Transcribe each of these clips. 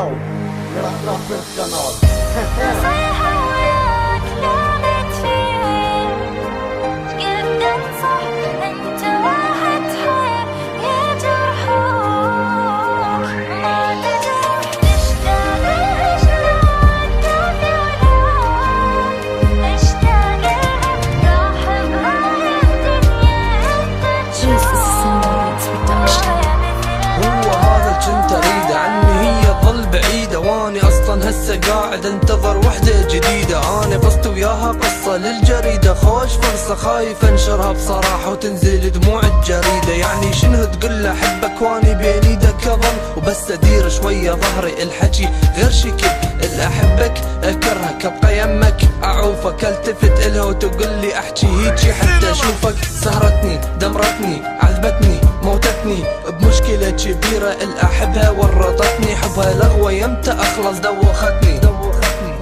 Yo, رابر قناة نصيحة وياك لعبت فيه جدا صح. انت واحد حير يجرحوك ما تجرح تشتاق الاشواق دافي ولا اشتاق راح بهاي الدنيا انت تشوف. هو هذا كنت اريده، عني هي تظل بعيدة، واني اصلا هسه قاعد انتظر وحدة جديدة. انا بسط وياها قصة للجريدة، خوش فرصة خايف انشرها بصراحة وتنزل دموع الجريدة. يعني شنو تقول له احبك واني بين ايدك اظل، وبس ادير شوية ظهري الحكي غير شكل. اللي احبك اكرهك ابقى يمك اعوفك، التفت الها وتقول لي احكي هيجي حتى اشوفك. سهرتني دمرتني عذبتني موتتني بمشكلة كبيرة، الأحبها ورطتني. حبها لغوة يمتى أخلص دوختني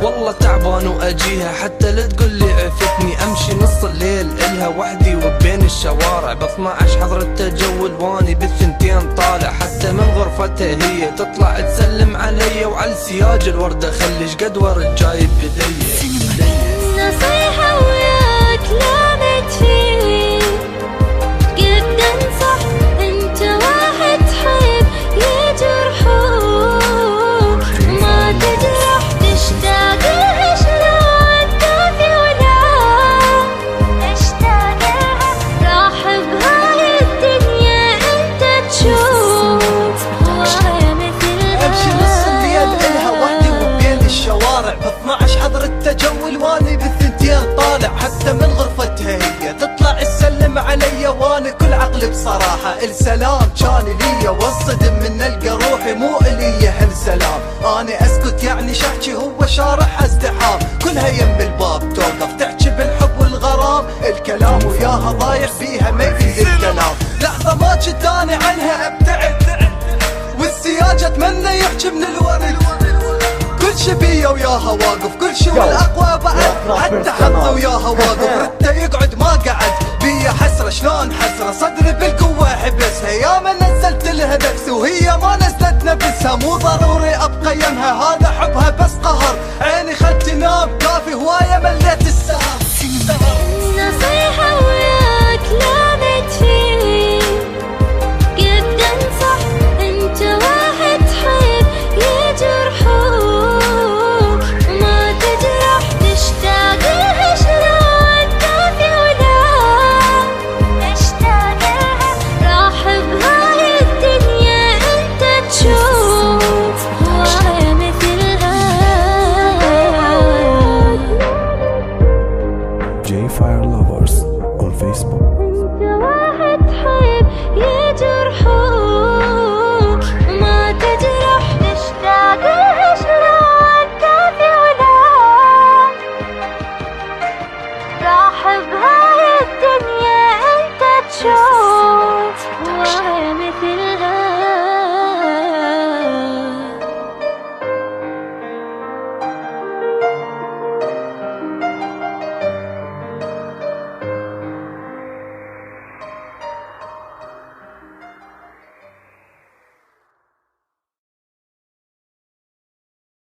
والله تعبان وأجيها حتى لا تقول لي عفتني. أمشي نص الليل إلها وحدي وبين الشوارع، ب12 حضر التجول واني بالثنتين طالع. حتى من غرفتها هي تطلع تسلم علي، وعلى سياج الوردة خلي شقد ورد جايب بدي. نصيحة وياك لعبت فيه جدا صح. انت واحد حير يجرحوك ما تجرح تشتاق الاشواق دافي ولا اشتاق راح بهاي الدنيا انت تشوف. وهي مثل امشي نص الليل الها وحدي وبين الشوارع، ب12 حضر التجول واني بالثنتين طالع. حتى من غرفتها هي تطلع تسلم علي، وانا كل عقلي بصراحة السلام كان لي، والصدم من القى روحي مو الي هالسلام. انا اسكت يعني شحكي هو شارح ازدحام، كلها يم الباب توقف تحكي بالحب والغرام. الكلام وياها ضايع فيها ما يفيد الكلام. لحظة ما كنت انا عنها ابتعد، والسياج اتمنى يحكي من الورد. كل شي بيا وياها واقف، كل شي والاقوى بعد، حتى حظي وياها واقف. رده يقعد ما قعد بيا حسرة، شلون حسرة صدري بالقوة حبسها. يا ما نزلت لها نفسي وهي ما نزلت نفسها، مو ضروري ابقى يمها هذا